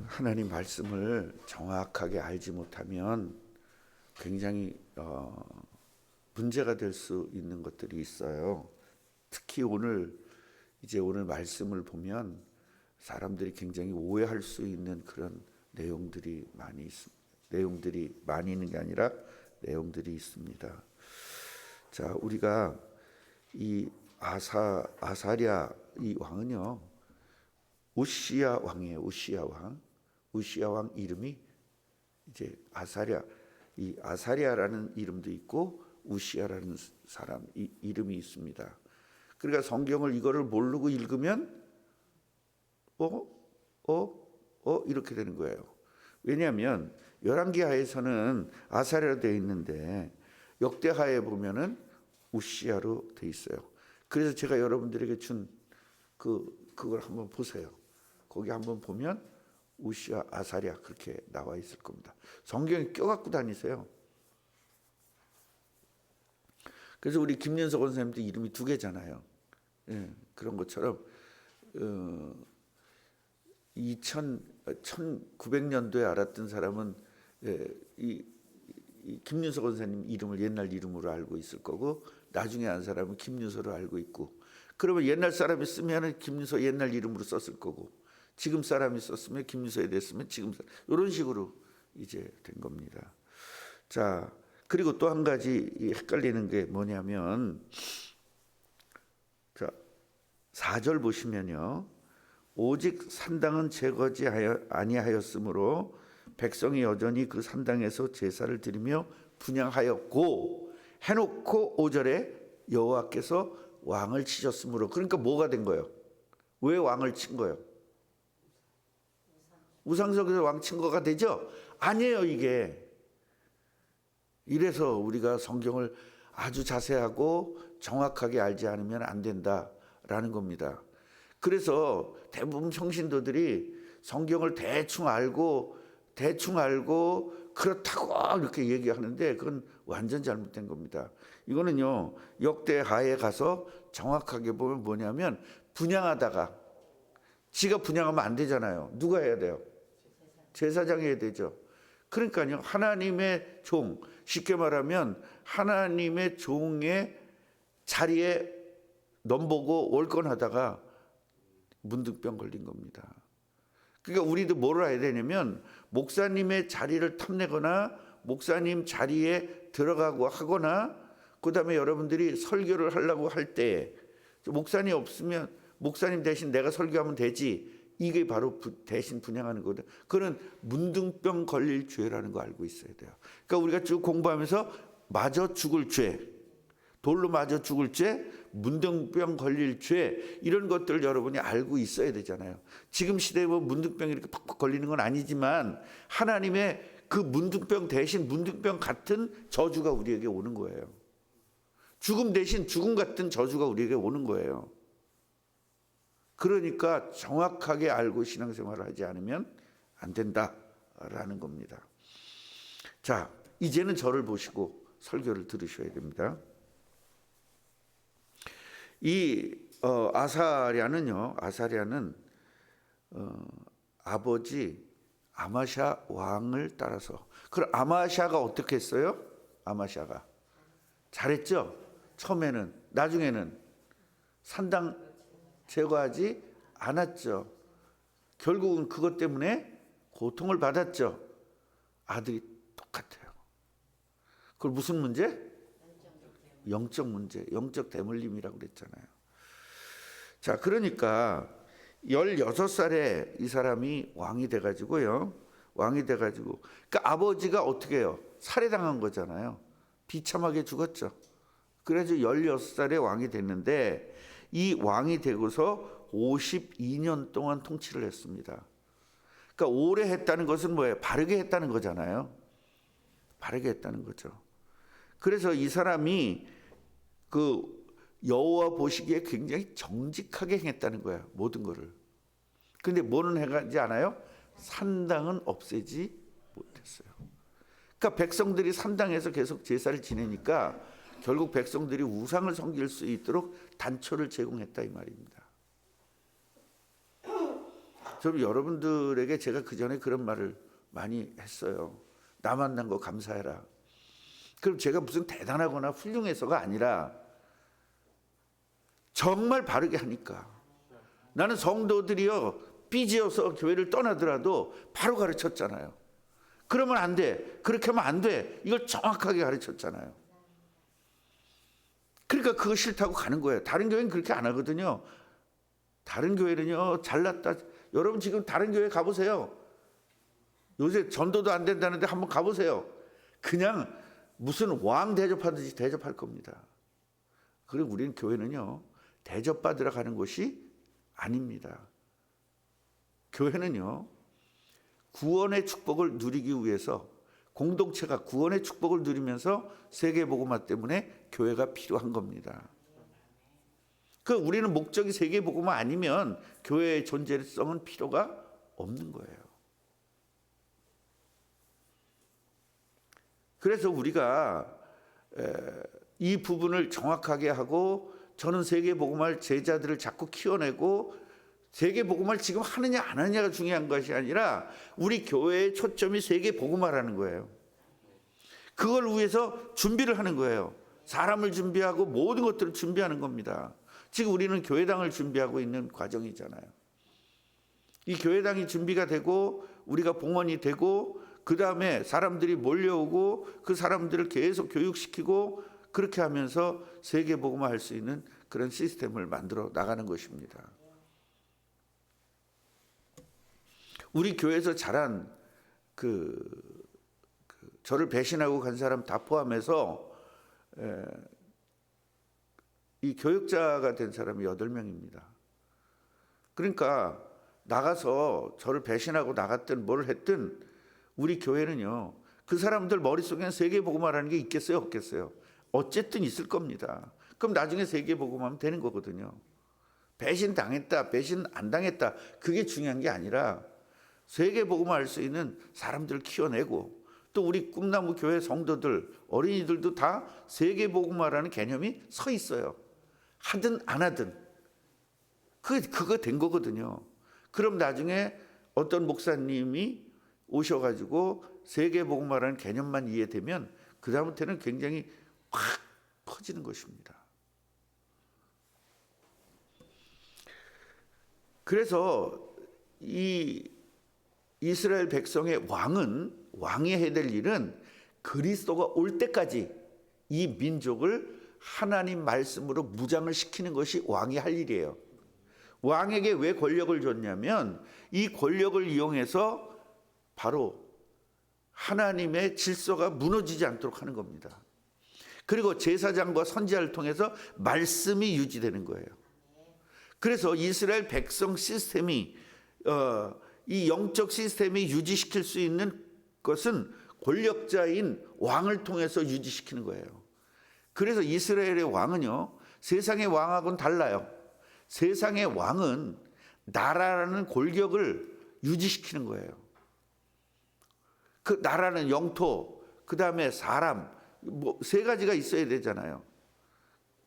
하나님 말씀을 정확하게 알지 못하면 굉장히 문제가 될 수 있는 것들이 있어요. 특히 오늘 말씀을 보면 사람들이 굉장히 오해할 수 있는 그런 내용들이 많이 있습니다. 내용들이 많이 있는 게 아니라 내용들이 있습니다. 자, 우리가 이 아사랴 이 왕은요, 우시야 왕이에요. 우시야 왕 이름이 이제 아사랴, 이 아사랴라는 이름도 있고 우시야라는 사람 이름이 있습니다. 그러니까 성경을 이거를 모르고 읽으면 이렇게 되는 거예요. 왜냐하면 열왕기하에서는 아사랴로 되어 있는데 역대하에 보면은 우시야로 되어 있어요. 그래서 제가 여러분들에게 준 그걸 한번 보세요. 거기 한번 보면 우시야, 아사랴 그렇게 나와 있을 겁니다. 성경에 껴갖고 다니세요. 그래서 우리 김윤석 원사님도 이름이 두 개잖아요. 예, 그런 것처럼 1900년도에 알았던 사람은 이 김윤석 원사님 이름을 옛날 이름으로 알고 있을 거고, 나중에 안 사람은 김윤서로 알고 있고, 그러면 옛날 사람이 쓰면 김윤서 옛날 이름으로 썼을 거고, 지금 사람이 썼으면 김윤서에 됐으면 지금 이런 식으로 이제 된 겁니다. 자, 그리고 또 한 가지 헷갈리는 게 뭐냐면, 자, 4절 보시면요, 오직 산당은 제거지 아니하였으므로 백성이 여전히 그 산당에서 제사를 드리며 분향하였고, 해놓고 5절에 여호와께서 왕을 치셨으므로. 그러니까 뭐가 된 거예요? 왜 왕을 친 거예요? 우상석에서 왕 친 거가 되죠? 아니에요. 이게 이래서 우리가 성경을 아주 자세하고 정확하게 알지 않으면 안 된다라는 겁니다. 그래서 대부분 평신도들이 성경을 대충 알고 그렇다고 이렇게 얘기하는데 그건 완전 잘못된 겁니다. 이거는요, 역대하에 가서 정확하게 보면 뭐냐면, 분향하다가 지가 분향하면 안 되잖아요. 누가 해야 돼요? 제사장이 해야 되죠. 그러니까요, 하나님의 종, 쉽게 말하면 하나님의 종의 자리에 넘보고 월권하다가 문둥병 걸린 겁니다. 그러니까 우리도 뭘 해야 되냐면, 목사님의 자리를 탐내거나 목사님 자리에 들어가고 하거나, 그 다음에 여러분들이 설교를 하려고 할 때 목사님 없으면 목사님 대신 내가 설교하면 되지, 이게 바로 대신 분향하는 거거든. 그건 문둥병 걸릴 죄라는 거 알고 있어야 돼요. 그러니까 우리가 쭉 공부하면서 맞아 죽을 죄, 돌로 맞아 죽을 죄, 문둥병 걸릴 죄, 이런 것들을 여러분이 알고 있어야 되잖아요. 지금 시대에 뭐 문둥병이 이렇게 팍팍 걸리는 건 아니지만, 하나님의 그 문둥병 대신 문둥병 같은 저주가 우리에게 오는 거예요. 죽음 대신 죽음 같은 저주가 우리에게 오는 거예요. 그러니까 정확하게 알고 신앙생활을 하지 않으면 안 된다라는 겁니다. 자, 이제는 저를 보시고 설교를 들으셔야 됩니다. 이 아사랴는 아버지 아마샤 왕을 따라서. 그럼 아마샤가 어떻게 했어요? 아마샤가 잘했죠? 처음에는. 나중에는 산당 제거하지 않았죠. 결국은 그것 때문에 고통을 받았죠. 아들이 똑같아요. 그걸 무슨 문제? 영적 문제, 영적 대물림이라고 그랬잖아요. 자, 그러니까 16살에 이 사람이 왕이 돼가지고요. 그러니까 아버지가 어떻게 해요? 살해당한 거잖아요. 비참하게 죽었죠. 그래서 16살에 왕이 됐는데, 이 왕이 되고서 52년 동안 통치를 했습니다. 그러니까 오래 했다는 것은 뭐예요? 바르게 했다는 거잖아요. 바르게 했다는 거죠. 그래서 이 사람이 그 여호와 보시기에 굉장히 정직하게 행했다는 거야, 모든 거를. 근데 뭐는 해가지 않아요? 산당은 없애지 못했어요. 그러니까 백성들이 산당에서 계속 제사를 지내니까 결국 백성들이 우상을 섬길 수 있도록 단초를 제공했다 이 말입니다. 좀 여러분들에게 제가 그전에 그런 말을 많이 했어요. 나 만난 거 감사해라. 그럼 제가 무슨 대단하거나 훌륭해서가 아니라 정말 바르게 하니까. 나는 성도들이요 삐지어서 교회를 떠나더라도 바로 가르쳤잖아요. 그러면 안 돼. 그렇게 하면 안 돼. 이걸 정확하게 가르쳤잖아요. 그러니까 그거 싫다고 가는 거예요. 다른 교회는 그렇게 안 하거든요. 다른 교회는요 잘났다. 여러분 지금 다른 교회 가보세요. 요새 전도도 안 된다는데 한번 가보세요. 그냥 무슨 왕 대접하듯이 대접할 겁니다. 그리고 우리는 교회는요 대접받으러 가는 곳이 아닙니다. 교회는요 구원의 축복을 누리기 위해서, 공동체가 구원의 축복을 누리면서 세계복음화 때문에 교회가 필요한 겁니다. 우리는 목적이 세계복음화 아니면 교회의 존재성은 필요가 없는 거예요. 그래서 우리가 이 부분을 정확하게 하고, 저는 세계복음화를 제자들을 자꾸 키워내고, 세계복음화를 지금 하느냐 안 하느냐가 중요한 것이 아니라 우리 교회의 초점이 세계복음화라는 거예요. 그걸 위해서 준비를 하는 거예요. 사람을 준비하고 모든 것들을 준비하는 겁니다. 지금 우리는 교회당을 준비하고 있는 과정이잖아요. 이 교회당이 준비가 되고 우리가 봉헌이 되고 그 다음에 사람들이 몰려오고 그 사람들을 계속 교육시키고 그렇게 하면서 세계복음화 할 수 있는 그런 시스템을 만들어 나가는 것입니다. 우리 교회에서 자란 저를 배신하고 간 사람 다 포함해서 이 교역자가 된 사람이 8명입니다. 그러니까 나가서 저를 배신하고 나갔든 뭘 했든 우리 교회는요 그 사람들 머릿속에는 세계복음화라는 게 있겠어요 없겠어요? 어쨌든 있을 겁니다. 그럼 나중에 세계복음화하면 되는 거거든요. 배신 당했다 배신 안 당했다 그게 중요한 게 아니라 세계복음화 할 수 있는 사람들을 키워내고, 또 우리 꿈나무 교회 성도들 어린이들도 다 세계복음화라는 개념이 서 있어요. 하든 안 하든 그거 된 거거든요. 그럼 나중에 어떤 목사님이 오셔가지고 세계복음화라는 개념만 이해되면 그 다음부터는 굉장히 확 퍼지는 것입니다. 그래서 이 이스라엘 백성의 왕이 해야 될 일은 그리스도가 올 때까지 이 민족을 하나님 말씀으로 무장을 시키는 것이 왕이 할 일이에요. 왕에게 왜 권력을 줬냐면 이 권력을 이용해서 바로 하나님의 질서가 무너지지 않도록 하는 겁니다. 그리고 제사장과 선지자를 통해서 말씀이 유지되는 거예요. 그래서 이스라엘 백성 시스템이 이 영적 시스템이 유지시킬 수 있는 것은 권력자인 왕을 통해서 유지시키는 거예요. 그래서 이스라엘의 왕은요 세상의 왕하고는 달라요. 세상의 왕은 나라라는 권력을 유지시키는 거예요. 그 나라는 영토, 그 다음에 사람, 세 가지가 있어야 되잖아요.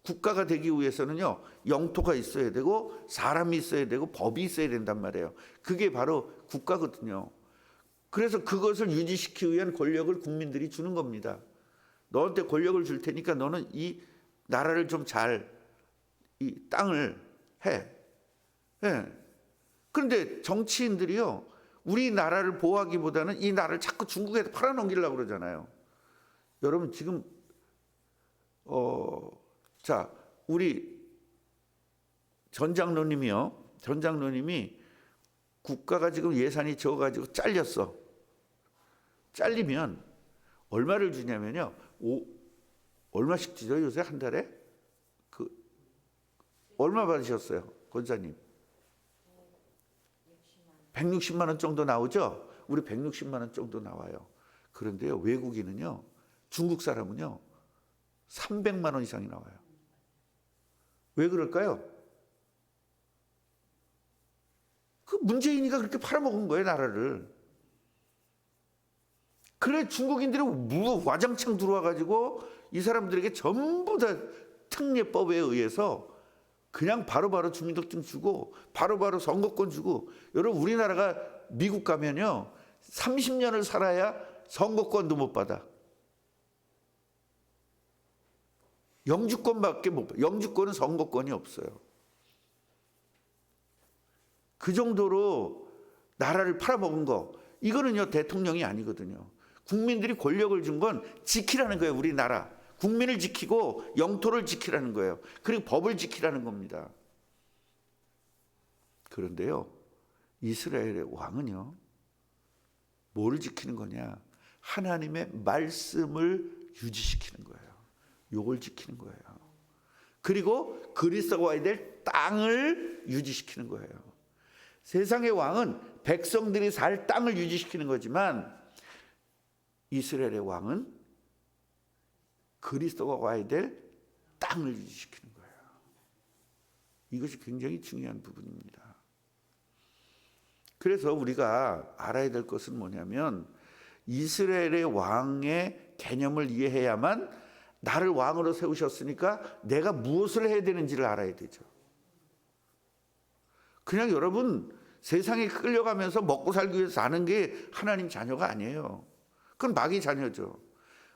국가가 되기 위해서는요 영토가 있어야 되고 사람이 있어야 되고 법이 있어야 된단 말이에요. 그게 바로 국가거든요. 그래서 그것을 유지시키기 위한 권력을 국민들이 주는 겁니다. 너한테 권력을 줄 테니까 너는 이 나라를 좀 잘 이 땅을 해. 그런데 정치인들이요 우리나라를 보호하기보다는 이 나라를 자꾸 중국에 팔아넘기려고 그러잖아요. 여러분 지금 자, 우리 전 장로님이 국가가 지금 예산이 적어가지고 잘렸어. 잘리면 얼마를 주냐면요. 얼마씩 주죠 요새 한 달에? 얼마 받으셨어요, 권사님? 160만 원 정도 나오죠? 우리 160만 원 정도 나와요. 그런데요, 외국인은요, 중국 사람은요, 300만 원 이상이 나와요. 왜 그럴까요? 그 문재인이가 그렇게 팔아먹은 거예요, 나라를. 그래 중국인들이 와장창 들어와가지고 이 사람들에게 전부 다 특례법에 의해서 그냥 바로바로 주민등록증 주고 바로바로 선거권 주고. 여러분 우리나라가 미국 가면요 30년을 살아야 선거권도 못 받아. 영주권밖에 못 받아. 영주권은 선거권이 없어요. 그 정도로 나라를 팔아먹은 거, 이거는요 대통령이 아니거든요. 국민들이 권력을 준 건 지키라는 거예요. 우리나라 국민을 지키고 영토를 지키라는 거예요. 그리고 법을 지키라는 겁니다. 그런데요 이스라엘의 왕은요 뭐를 지키는 거냐? 하나님의 말씀을 유지시키는 거예요. 요걸 지키는 거예요. 그리고 그리스도가 와야 될 땅을 유지시키는 거예요. 세상의 왕은 백성들이 살 땅을 유지시키는 거지만 이스라엘의 왕은 그리스도가 와야 될 땅을 유지시키는 거예요. 이것이 굉장히 중요한 부분입니다. 그래서 우리가 알아야 될 것은 뭐냐면 이스라엘의 왕의 개념을 이해해야만 나를 왕으로 세우셨으니까 내가 무엇을 해야 되는지를 알아야 되죠. 그냥 여러분 세상에 끌려가면서 먹고 살기 위해서 사는 게 하나님 자녀가 아니에요. 그건 마귀 자녀죠.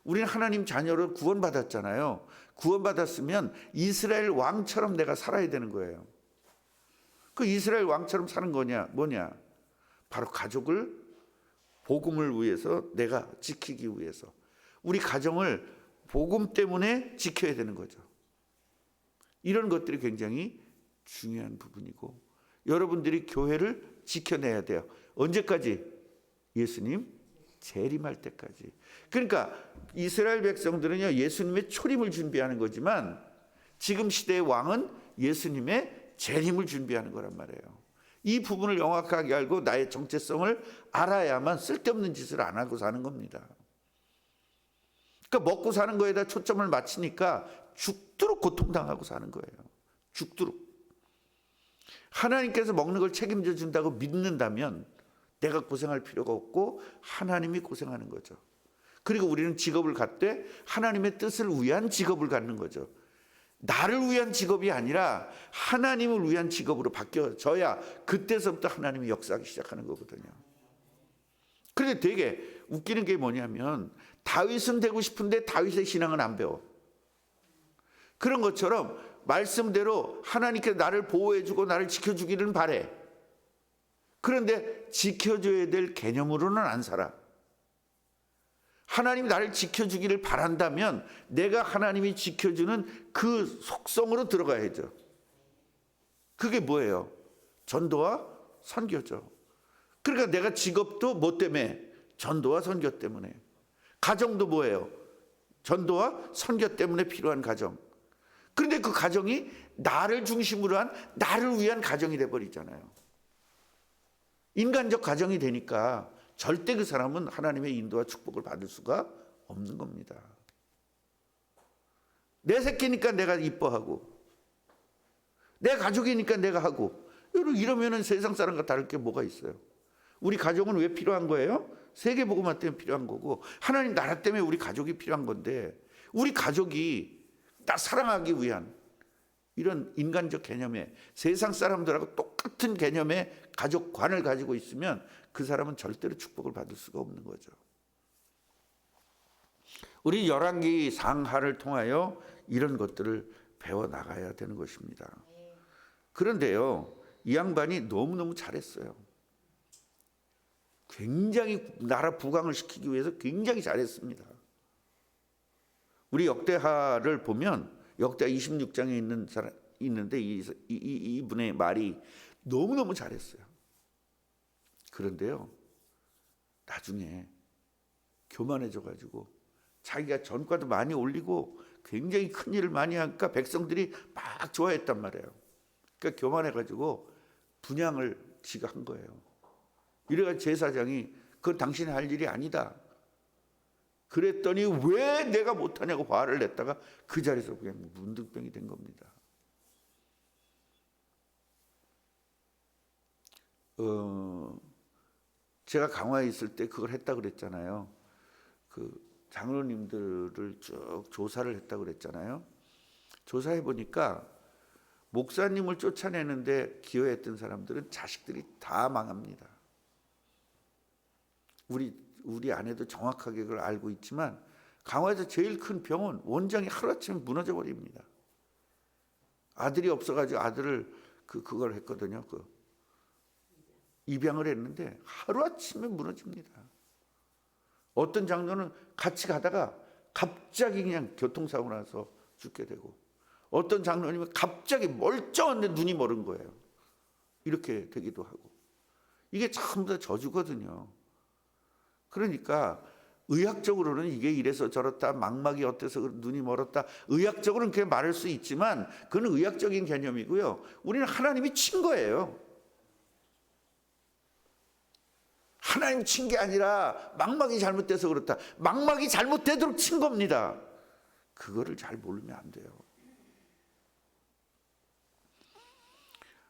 우리는 하나님 자녀로 구원받았잖아요. 구원받았으면 이스라엘 왕처럼 내가 살아야 되는 거예요. 그 이스라엘 왕처럼 사는 거냐 뭐냐? 바로 가족을 복음을 위해서 내가 지키기 위해서 우리 가정을 복음 때문에 지켜야 되는 거죠. 이런 것들이 굉장히 중요한 부분이고 여러분들이 교회를 지켜내야 돼요. 언제까지? 예수님 재림할 때까지. 그러니까 이스라엘 백성들은요 예수님의 초림을 준비하는 거지만 지금 시대의 왕은 예수님의 재림을 준비하는 거란 말이에요. 이 부분을 명확하게 알고 나의 정체성을 알아야만 쓸데없는 짓을 안 하고 사는 겁니다. 그러니까 먹고 사는 거에다 초점을 맞추니까 죽도록 고통당하고 사는 거예요. 죽도록. 하나님께서 먹는 걸 책임져 준다고 믿는다면 내가 고생할 필요가 없고 하나님이 고생하는 거죠. 그리고 우리는 직업을 갖되 하나님의 뜻을 위한 직업을 갖는 거죠. 나를 위한 직업이 아니라 하나님을 위한 직업으로 바뀌어져야 그때서부터 하나님이 역사하기 시작하는 거거든요. 그런데 되게 웃기는 게 뭐냐면 다윗은 되고 싶은데 다윗의 신앙은 안 배워. 그런 것처럼 말씀대로 하나님께서 나를 보호해주고 나를 지켜주기를 바래. 그런데 지켜줘야 될 개념으로는 안 살아. 하나님이 나를 지켜주기를 바란다면 내가 하나님이 지켜주는 그 속성으로 들어가야죠. 그게 뭐예요? 전도와 선교죠. 그러니까 내가 직업도 뭐 때문에? 전도와 선교 때문에. 가정도 뭐예요? 전도와 선교 때문에 필요한 가정. 그런데 그 가정이 나를 중심으로 한 나를 위한 가정이 돼버리잖아요. 인간적 가정이 되니까 절대 그 사람은 하나님의 인도와 축복을 받을 수가 없는 겁니다. 내 새끼니까 내가 이뻐하고 내 가족이니까 내가 하고 이러면 세상 사람과 다를 게 뭐가 있어요? 우리 가족은 왜 필요한 거예요? 세계복음화 때문에 필요한 거고 하나님 나라 때문에 우리 가족이 필요한 건데 우리 가족이 나 사랑하기 위한 이런 인간적 개념에 세상 사람들하고 똑같은 개념의 가족관을 가지고 있으면 그 사람은 절대로 축복을 받을 수가 없는 거죠. 우리 열왕기 상하를 통하여 이런 것들을 배워나가야 되는 것입니다. 그런데요 이 양반이 너무너무 잘했어요. 굉장히 나라 부강을 시키기 위해서 굉장히 잘했습니다. 우리 역대하를 보면 역대하 26장에 있는데 이분의 말이 너무너무 잘했어요. 그런데요 나중에 교만해져가지고 자기가 전과도 많이 올리고 굉장히 큰 일을 많이 하니까 백성들이 막 좋아했단 말이에요. 그러니까 교만해가지고 분향을 지가 한 거예요. 이래가지고 제사장이 그건 당신이 할 일이 아니다. 그랬더니 왜 내가 못하냐고 화를 냈다가 그 자리에서 그냥 문득병이 된 겁니다. 제가 강화에 있을 때 그걸 했다 그랬잖아요. 그 장로님들을 쭉 조사를 했다 그랬잖아요. 조사해 보니까 목사님을 쫓아내는데 기여했던 사람들은 자식들이 다 망합니다. 우리 아내도 정확하게 그걸 알고 있지만 강화에서 제일 큰 병원 원장이 하루아침에 무너져 버립니다. 아들이 없어가지고 아들을 그걸 했거든요. 입양을 했는데 하루아침에 무너집니다. 어떤 장로는 같이 가다가 갑자기 그냥 교통사고 나서 죽게 되고, 어떤 장로님은 갑자기 멀쩡한데 눈이 멀은 거예요. 이렇게 되기도 하고. 이게 전부 다 저주거든요. 그러니까 의학적으로는 이게 이래서 저렇다, 망막이 어때서 눈이 멀었다, 의학적으로는 그렇게 말할 수 있지만 그건 의학적인 개념이고요. 우리는 하나님이 친 거예요. 하나님 친 게 아니라 망막이 잘못돼서 그렇다, 망막이 잘못되도록 친 겁니다. 그거를 잘 모르면 안 돼요.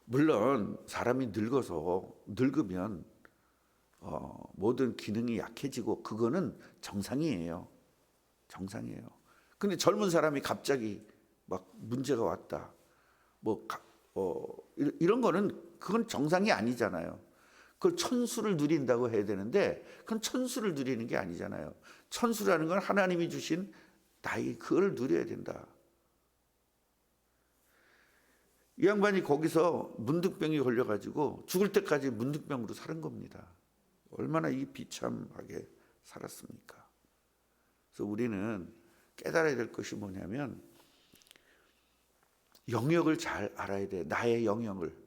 물론 사람이 늙으면 모든 기능이 약해지고 그거는 정상이에요. 근데 젊은 사람이 갑자기 막 문제가 왔다, 이런 거는 그건 정상이 아니잖아요. 그걸 천수를 누린다고 해야 되는데 그건 천수를 누리는 게 아니잖아요. 천수라는 건 하나님이 주신 나이, 그걸 누려야 된다. 이 양반이 거기서 문득병이 걸려가지고 죽을 때까지 문득병으로 사는 겁니다. 얼마나 이 비참하게 살았습니까? 그래서 우리는 깨달아야 될 것이 뭐냐면 영역을 잘 알아야 돼. 나의 영역을.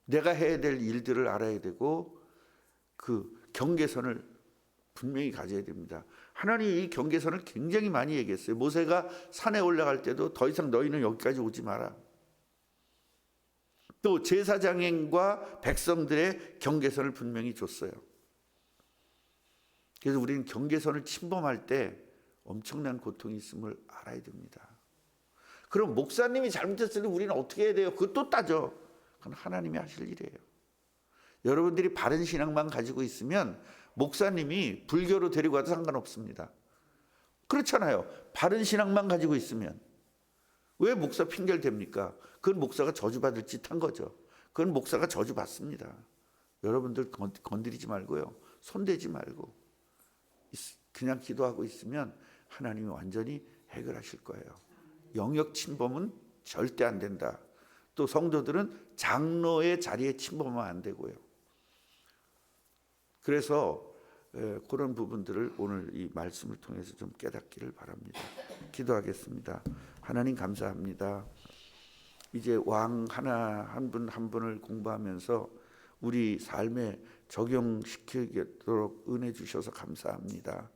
내가 해야 될 일들을 알아야 되고 그 경계선을 분명히 가져야 됩니다. 하나님이 이 경계선을 굉장히 많이 얘기했어요. 모세가 산에 올라갈 때도 더 이상 너희는 여기까지 오지 마라. 또 제사장과 백성들의 경계선을 분명히 줬어요. 그래서 우리는 경계선을 침범할 때 엄청난 고통이 있음을 알아야 됩니다. 그럼 목사님이 잘못했을 때 우리는 어떻게 해야 돼요? 그것도 따져. 그건 하나님이 하실 일이에요. 여러분들이 바른 신앙만 가지고 있으면 목사님이 불교로 데리고 와도 상관없습니다. 그렇잖아요. 바른 신앙만 가지고 있으면. 왜 목사 핑계를 댑니까? 그건 목사가 저주받을 짓 한 거죠. 그건 목사가 저주받습니다. 여러분들 건드리지 말고요. 손대지 말고 그냥 기도하고 있으면 하나님이 완전히 해결하실 거예요. 영역 침범은 절대 안 된다. 또 성도들은 장로의 자리에 침범하면 안 되고요. 그래서 그런 부분들을 오늘 이 말씀을 통해서 좀 깨닫기를 바랍니다. 기도하겠습니다. 하나님 감사합니다. 이제 왕 하나 한 분 한 분을 공부하면서 우리 삶에 적용시키도록 은혜 주셔서 감사합니다.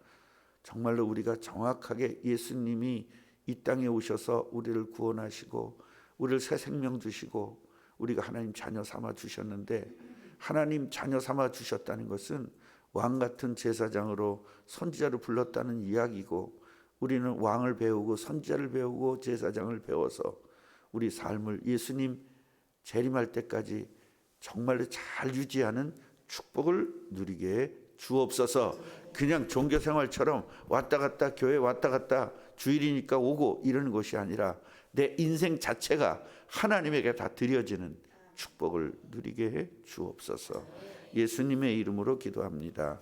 정말로 우리가 정확하게 예수님이 이 땅에 오셔서 우리를 구원하시고 우리를 새 생명 주시고 우리가 하나님 자녀 삼아 주셨는데, 하나님 자녀 삼아 주셨다는 것은 왕 같은 제사장으로 선지자를 불렀다는 이야기고, 우리는 왕을 배우고 선지자를 배우고 제사장을 배워서 우리 삶을 예수님 재림할 때까지 정말로 잘 유지하는 축복을 누리게 해 주옵소서. 그냥 종교생활처럼 왔다 갔다 교회 왔다 갔다 주일이니까 오고 이러는 것이 아니라 내 인생 자체가 하나님에게 다 드려지는 축복을 누리게 해 주옵소서. 예수님의 이름으로 기도합니다.